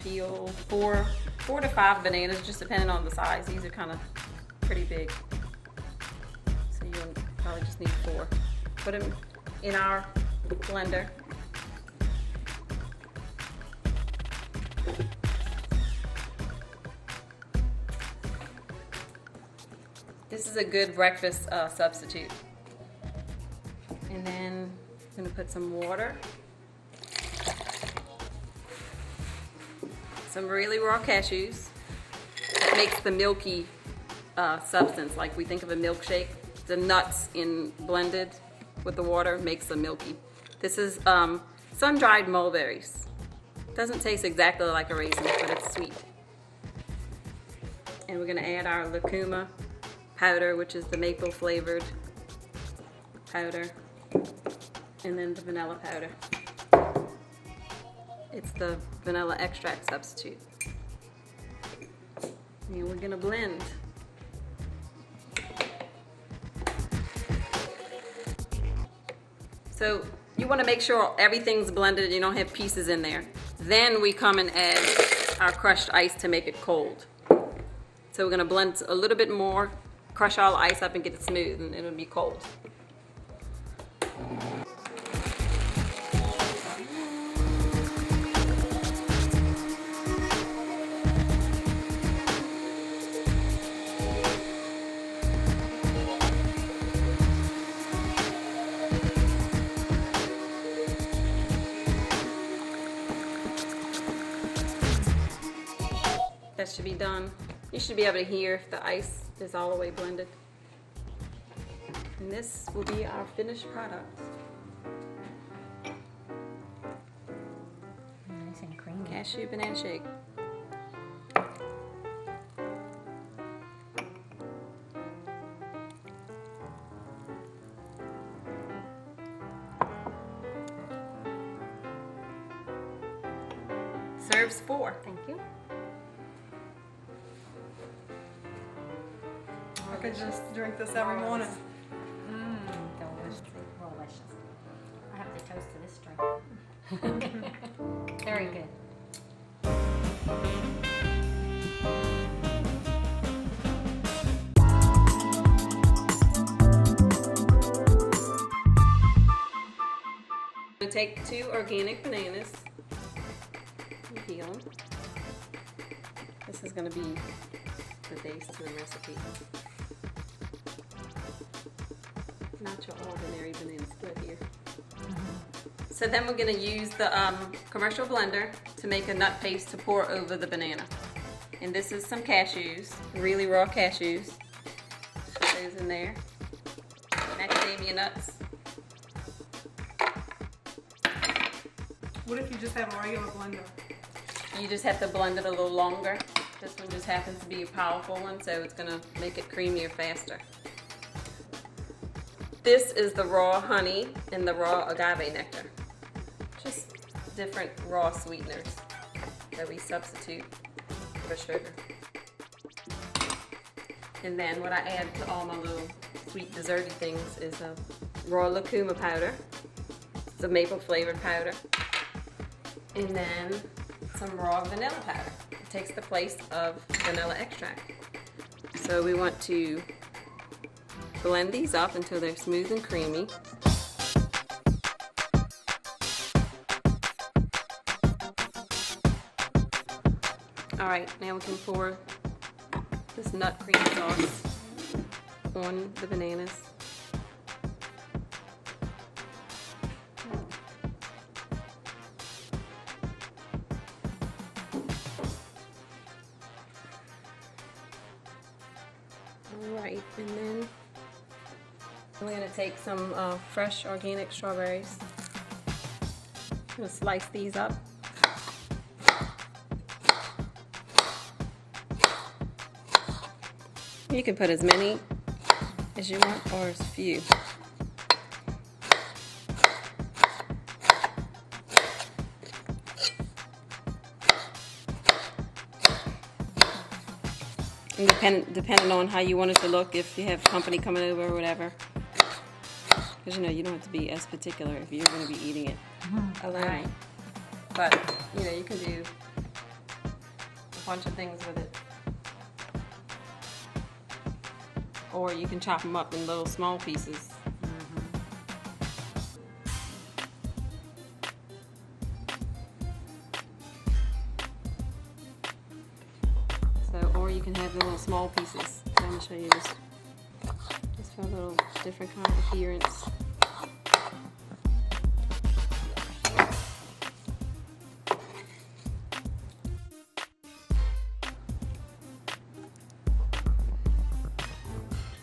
peel 4 to 5 bananas, just depending on the size. These are kind of pretty big, so you'll probably just need 4. Put them in our blender. This is a good breakfast substitute. And then I'm going to put some water, some really raw cashews. It makes the milky substance, like we think of a milkshake. The nuts blended with the water makes them milky. This is sun-dried mulberries. Doesn't taste exactly like a raisin, but it's sweet. And we're going to add our lucuma powder, which is the maple flavored powder, and then the vanilla powder. It's the vanilla extract substitute. And we're gonna blend. So you want to make sure everything's blended and you don't have pieces in there. Then we come and add our crushed ice to make it cold. So we're gonna blend a little bit more, crush all the ice up and get it smooth, and it'll be cold. That should be done. You should be able to hear if the ice is all the way blended. And this will be our finished product. Nice and creamy. Cashew banana shake. Serves 4. Thank you. I could just drink this every morning. Delicious. Delicious. I have to toast to this drink. Very good. I'm going to take 2 organic bananas and peel them. This is going to be the base to the recipe. Not your ordinary banana split here. So then we're going to use the commercial blender to make a nut paste to pour over the banana. And this is some cashews, really raw cashews. Put those in there. Macadamia nuts. What if you just have a regular blender? You just have to blend it a little longer. This one just happens to be a powerful one, so it's going to make it creamier faster. This is the raw honey and the raw agave nectar. Just different raw sweeteners that we substitute for sugar. And then what I add to all my little sweet desserty things is a raw lucuma powder. It's a maple flavored powder. And then some raw vanilla powder. It takes the place of vanilla extract. So we want to blend these up until they're smooth and creamy. Alright, now we can pour this nut cream sauce on the bananas. Alright, and then we're going to take some fresh organic strawberries. I'm going to slice these up. You can put as many as you want or as few. And depending on how you want it to look, if you have company coming over or whatever. Because you don't have to be as particular if you're going to be eating it alone. But you can do bunch of things with it. Or you can chop them up in little small pieces. Or you can have the little small pieces. So I'm going to show you this. Just for a little different kind of appearance.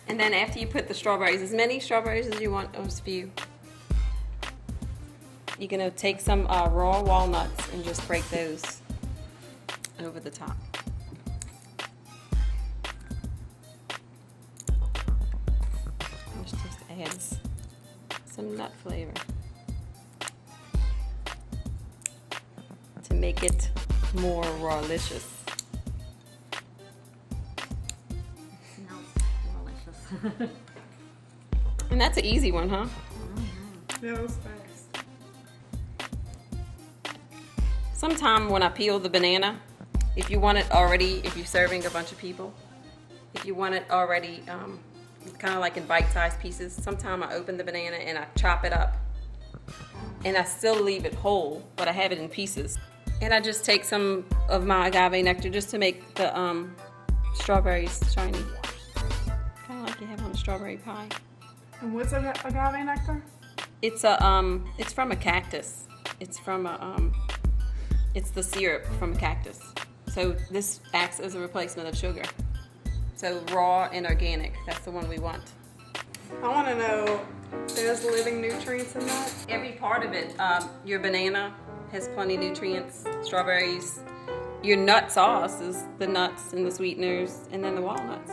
And then after you put the strawberries, as many strawberries as you want, or as few, you're going to take some raw walnuts and just break those over the top. Which just adds some nut flavor to make it more rawlicious. And that's an easy one, huh? Yeah, it was fast. Sometime when I peel the banana, if you want it already, if you're serving a bunch of people, if you want it already kind of like in bite-sized pieces, sometimes I open the banana and I chop it up. And I still leave it whole, but I have it in pieces. And I just take some of my agave nectar just to make the strawberries shiny. Kind of like you have on a strawberry pie. And what's agave nectar? It's from a cactus. It's from it's the syrup from a cactus. So this acts as a replacement of sugar. So raw and organic, that's the one we want. I want to know, there's living nutrients in that? Every part of it, your banana has plenty of nutrients, strawberries. Your nut sauce is the nuts and the sweeteners, and then the walnuts.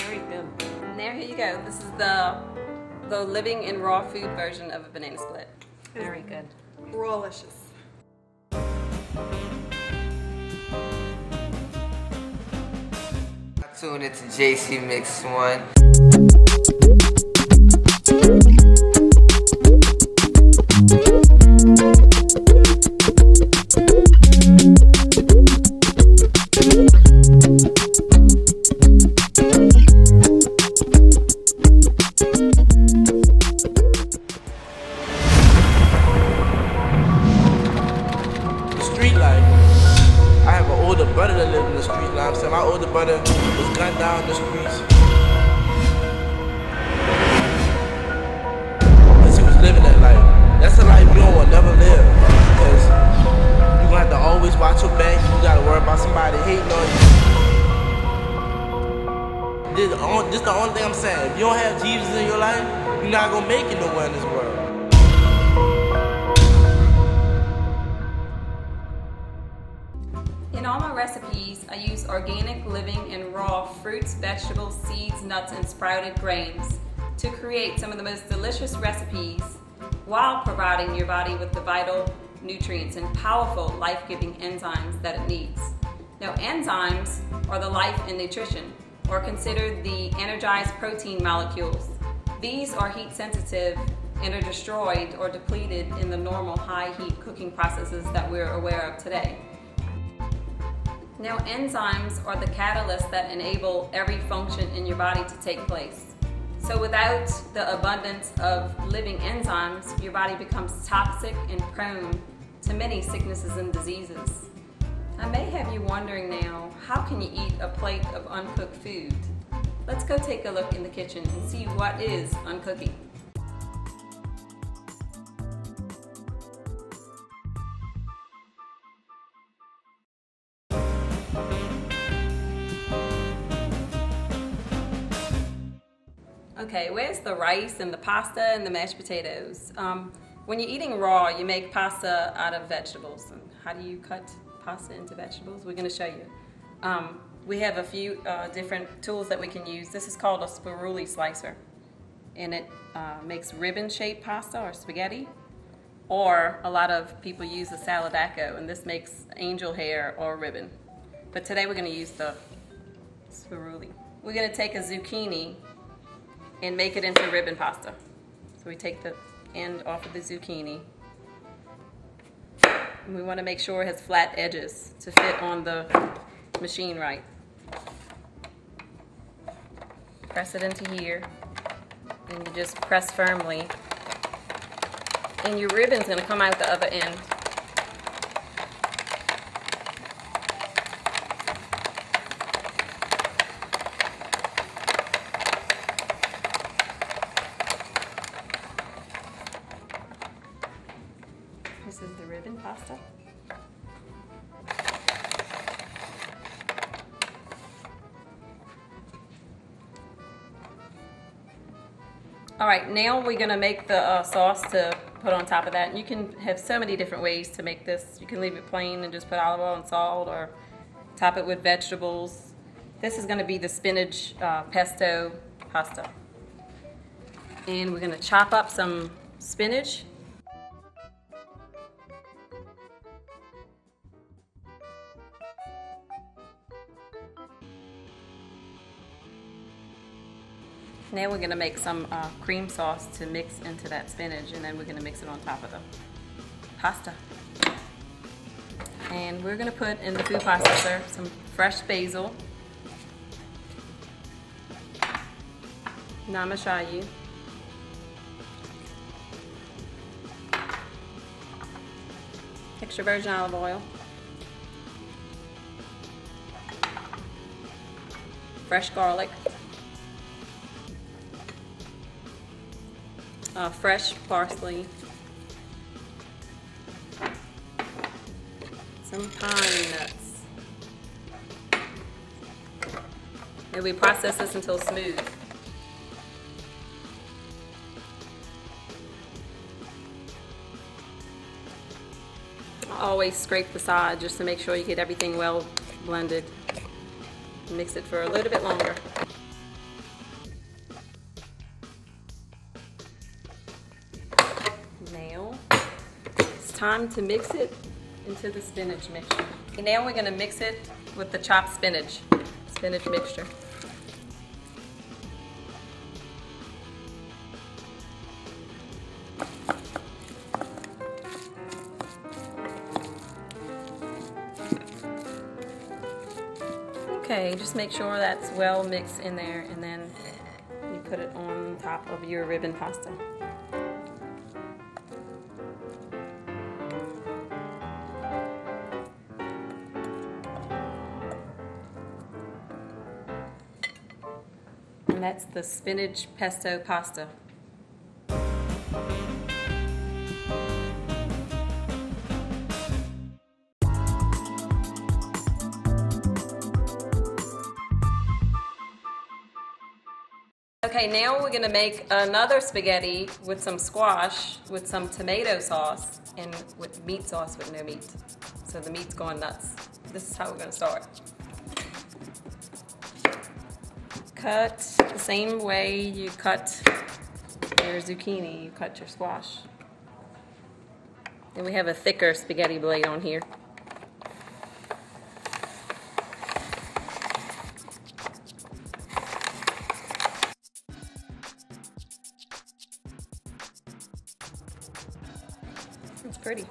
Very good. And there, here you go. This is the living and raw food version of a banana split. Very good. Rawlicious. Tune into JC Mix 1. The street life. I have an older brother that lived in the street life. So my older brother was gunned down in the streets. Because he was living that life. That's a life you don't want to never live. Because you're going to have to always watch your back. You got to worry about somebody hating on you. This is the only thing I'm saying. If you don't have Jesus in your life, you're not going to make it nowhere in this world. In all my recipes, I use organic, living, and raw fruits, vegetables, seeds, nuts, and sprouted grains to create some of the most delicious recipes while providing your body with the vital nutrients and powerful life-giving enzymes that it needs. Now, enzymes are the life in nutrition, or considered the energized protein molecules. These are heat sensitive and are destroyed or depleted in the normal high heat cooking processes that we're aware of today. Now, enzymes are the catalysts that enable every function in your body to take place. So without the abundance of living enzymes, your body becomes toxic and prone to many sicknesses and diseases. I may have you wondering now, how can you eat a plate of uncooked food? Let's go take a look in the kitchen and see what is uncooking. Okay, where's the rice and the pasta and the mashed potatoes? When you're eating raw, you make pasta out of vegetables. And how do you cut pasta into vegetables? We're going to show you. We have a few different tools that we can use. This is called a spiruli slicer, and it makes ribbon-shaped pasta or spaghetti. Or a lot of people use the saladaco, and this makes angel hair or ribbon. But today we're going to use the spiruli. We're going to take a zucchini and make it into ribbon pasta. So we take the end off of the zucchini. And we want to make sure it has flat edges to fit on the machine right. Press it into here, and you just press firmly. And your ribbon's going to come out the other end. This is the ribbon pasta. All right, now we're gonna make the sauce to put on top of that. You can have so many different ways to make this. You can leave it plain and just put olive oil and salt, or top it with vegetables. This is gonna be the spinach pesto pasta. And we're gonna chop up some spinach. Now we're going to make some cream sauce to mix into that spinach, and then we're going to mix it on top of the pasta. And we're going to put in the food processor some fresh basil, namashayu, extra virgin olive oil, fresh garlic, fresh parsley, some pine nuts. And we process this until smooth. Always scrape the side just to make sure you get everything well blended. Mix it for a little bit longer. Now it's time to mix it into the spinach mixture. Okay, now we're going to mix it with the chopped spinach mixture. Okay, just make sure that's well mixed in there, and then you put it on top of your ribbon pasta. And that's the spinach pesto pasta. Okay, now we're gonna make another spaghetti with some squash, with some tomato sauce, and with meat sauce with no meat. So the meat's going nuts. This is how we're gonna start. Cut the same way you cut your zucchini, you cut your squash. Then we have a thicker spaghetti blade on here. It's pretty.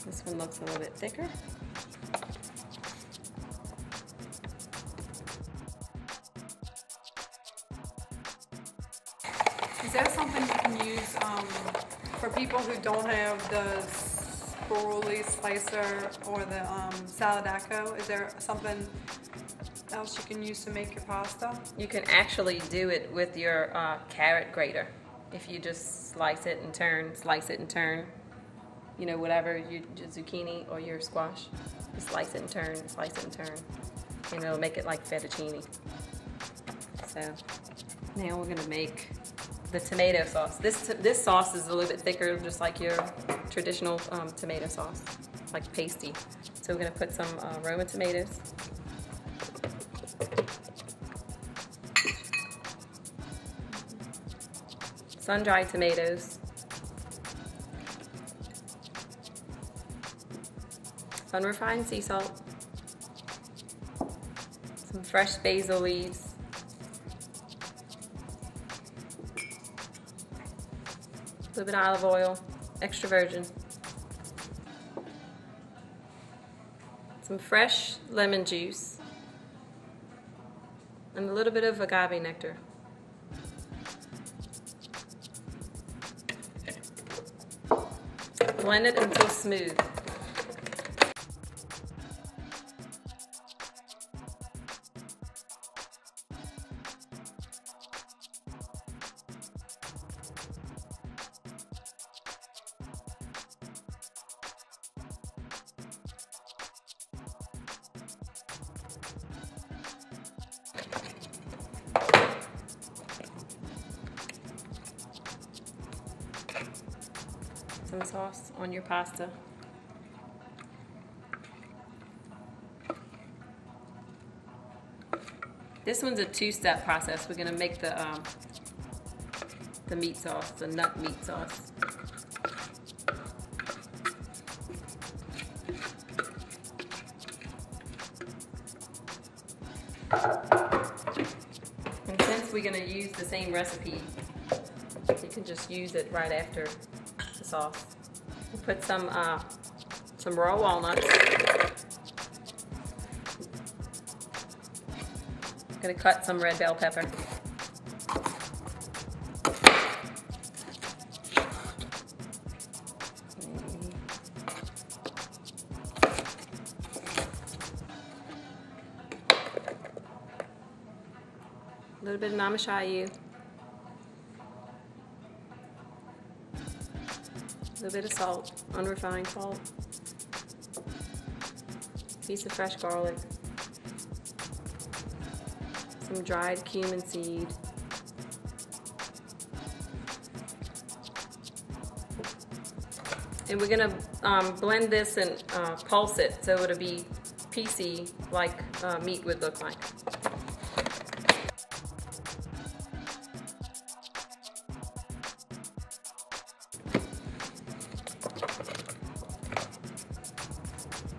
This one looks a little bit thicker. Is there something you can use for people who don't have the spiruli slicer or the saladaco? Is there something else you can use to make your pasta? You can actually do it with your carrot grater. If you just slice it and turn, you know, whatever, your zucchini or your squash, just slice it and turn, and it'll make it like fettuccine. So now we're gonna make the tomato sauce. This sauce is a little bit thicker, just like your traditional tomato sauce, like pasty. So we're gonna put some Roma tomatoes. Sun-dried tomatoes, unrefined sea salt, some fresh basil leaves, a little bit of olive oil, extra virgin, some fresh lemon juice, and a little bit of agave nectar. Blend it until smooth. Some sauce on your pasta. This one's a two-step process. We're gonna make the meat sauce, the nut meat sauce. And since we're gonna use the same recipe, you can just use it right after the sauce. We'll put some raw walnuts. I'm gonna cut some red bell pepper. A little bit of namashayu. A little bit of salt, unrefined salt. Piece of fresh garlic. Some dried cumin seed. And we're gonna blend this and pulse it so it'll be piecey like meat would look like.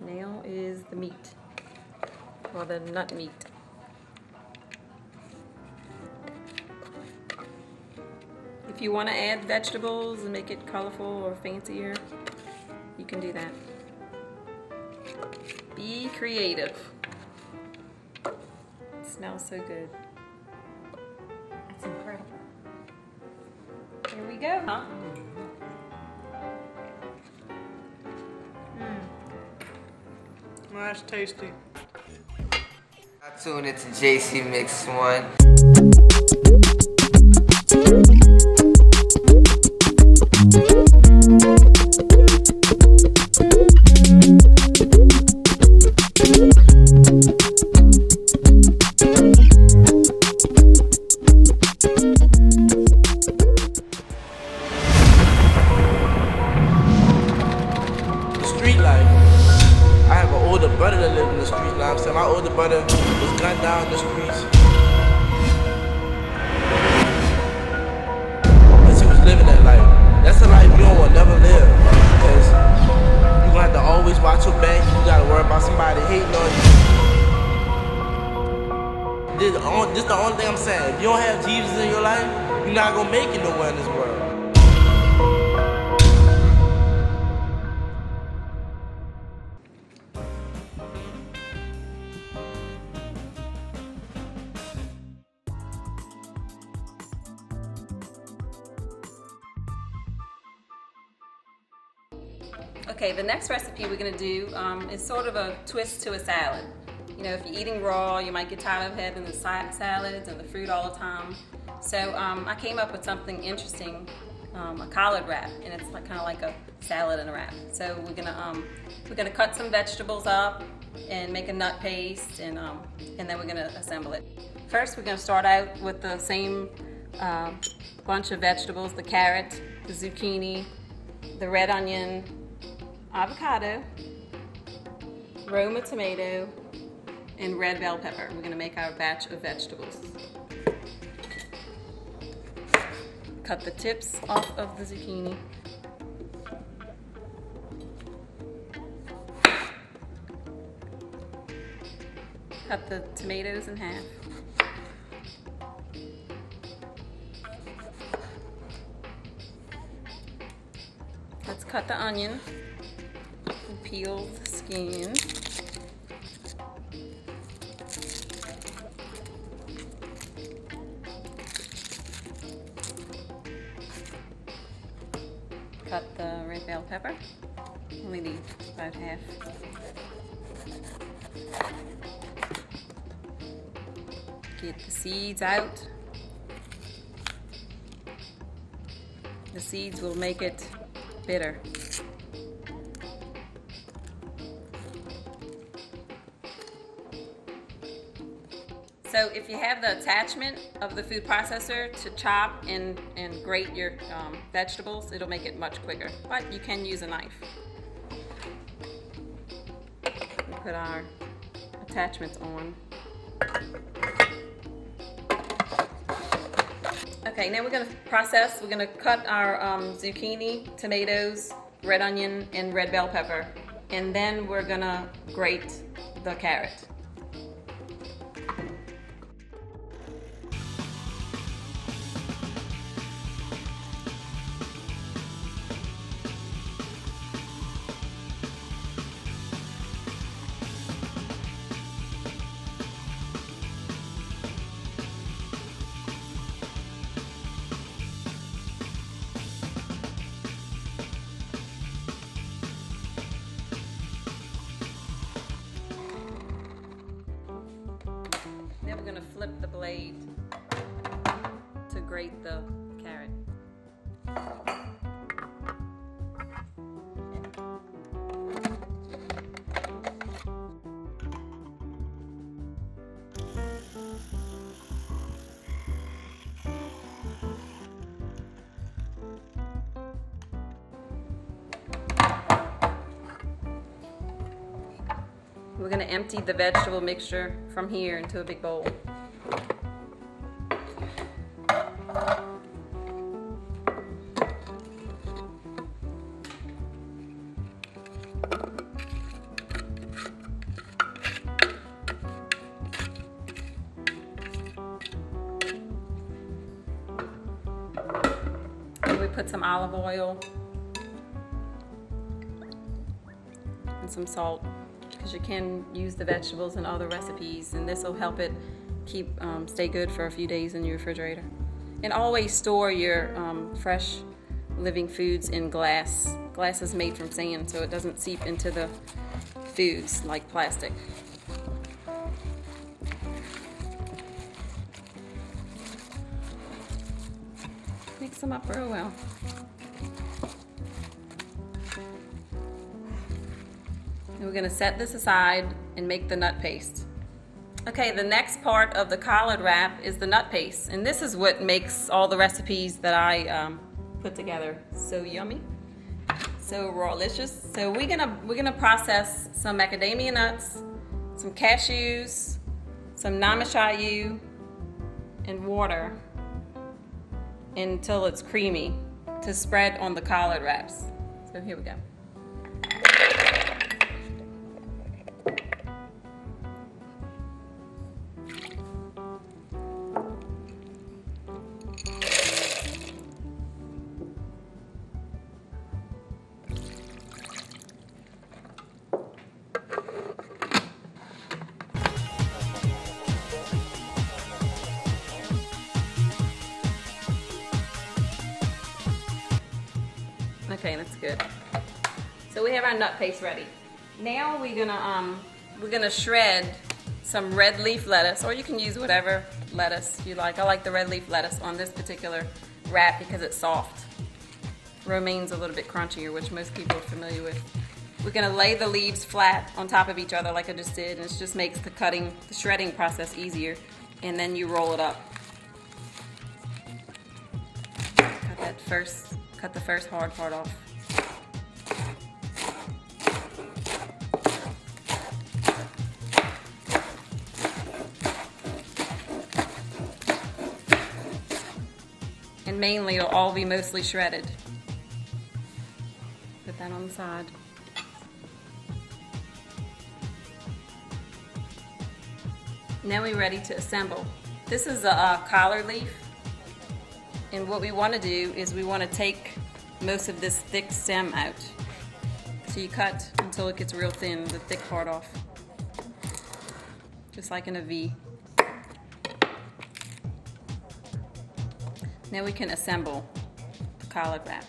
Now is the meat, or the nut meat. If you want to add vegetables and make it colorful or fancier, you can do that. Be creative. It smells so good. That's incredible. Here we go, huh? Oh, that's tasty. I tune into JC Mix 1. Street life. I have an older brother that lived in the streets. You know what I'm saying? My older brother was gunned down in the streets. Because he was living that life. That's a life you don't want to never live. Because you're going to have to always watch your back. You got to worry about somebody hating on you. This is the only thing I'm saying. If you don't have Jesus in your life, you're not going to make it nowhere in this world. Okay, the next recipe we're gonna do is sort of a twist to a salad. You know, if you're eating raw, you might get tired of having the salads and the fruit all the time. So I came up with something interesting, a collard wrap, and it's like, kind of like a salad in a wrap. So we're gonna cut some vegetables up and make a nut paste, and then we're gonna assemble it. First, we're gonna start out with the same bunch of vegetables: the carrot, the zucchini, the red onion, avocado, Roma tomato, and red bell pepper. We're gonna make our batch of vegetables. Cut the tips off of the zucchini. Cut the tomatoes in half. Let's cut the onion and peel the skin. cut the red bell pepper. Only need about half. Get the seeds out. The seeds will make it bitter. So if you have the attachment of the food processor to chop and grate your vegetables, it'll make it much quicker. But you can use a knife. We put our attachments on. Okay, now we're going to process. We're going to cut our zucchini, tomatoes, red onion, and red bell pepper. And then we're going to grate the carrot. Now we're going to flip the blade to grate the carrot. We're going to empty the vegetable mixture from here into a big bowl. And we put some olive oil and some salt, because you can use the vegetables in other recipes, and this will help it stay good for a few days in your refrigerator. And always store your fresh living foods in glass. Glass is made from sand, so it doesn't seep into the foods like plastic. Mix them up real well. And we're going to set this aside and make the nut paste. Okay, the next part of the collard wrap is the nut paste, and this is what makes all the recipes that I put together so yummy, so rawlicious. So we're gonna process some macadamia nuts, some cashews, some namachayu, and water until it's creamy to spread on the collard wraps. So here we go. Okay, that's good. So we have our nut paste ready. Now we're gonna shred some red leaf lettuce, or you can use whatever lettuce you like. I like the red leaf lettuce on this particular wrap because it's soft. Romaine's a little bit crunchier, which most people are familiar with. We're gonna lay the leaves flat on top of each other like I just did, and it just makes the shredding process easier. And then you roll it up. Cut the first hard part off. And mainly it'll all be mostly shredded. Put that on the side. Now we're ready to assemble. This is a collard leaf. And what we want to do is we want to take most of this thick stem out. So you cut until it gets real thin, the thick part off. Just like in a V. Now we can assemble the collard wrap.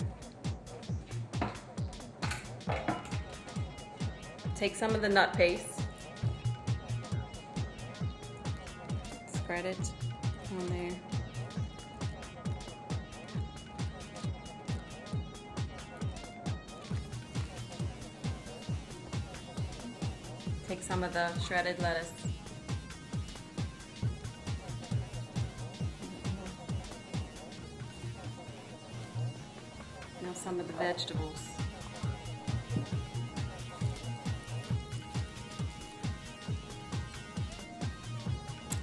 Take some of the nut paste, spread it on there. Take some of the shredded lettuce. Now some of the vegetables.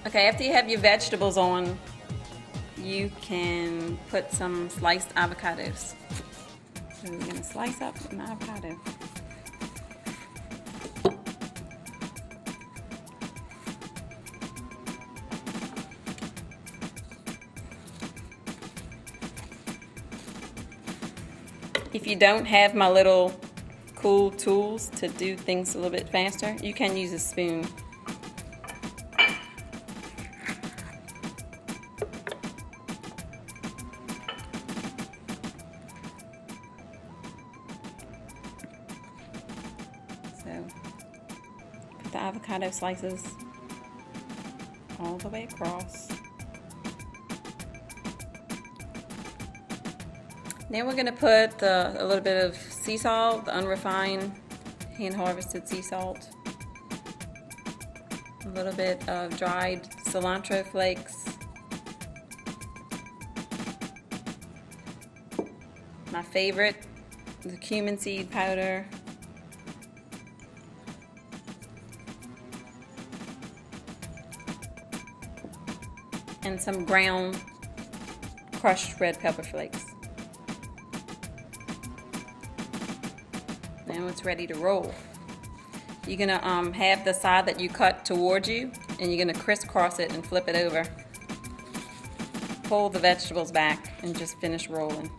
Okay, after you have your vegetables on, you can put some sliced avocados. So we're gonna slice up an avocado. If you don't have my little cool tools to do things a little bit faster, you can use a spoon. So, put the avocado slices all the way across. Now we're going to put a little bit of sea salt, the unrefined, hand-harvested sea salt, a little bit of dried cilantro flakes, my favorite, the cumin seed powder, and some ground crushed red pepper flakes. Now it's ready to roll. You're gonna have the side that you cut towards you, and you're gonna crisscross it and flip it over. Pull the vegetables back and just finish rolling.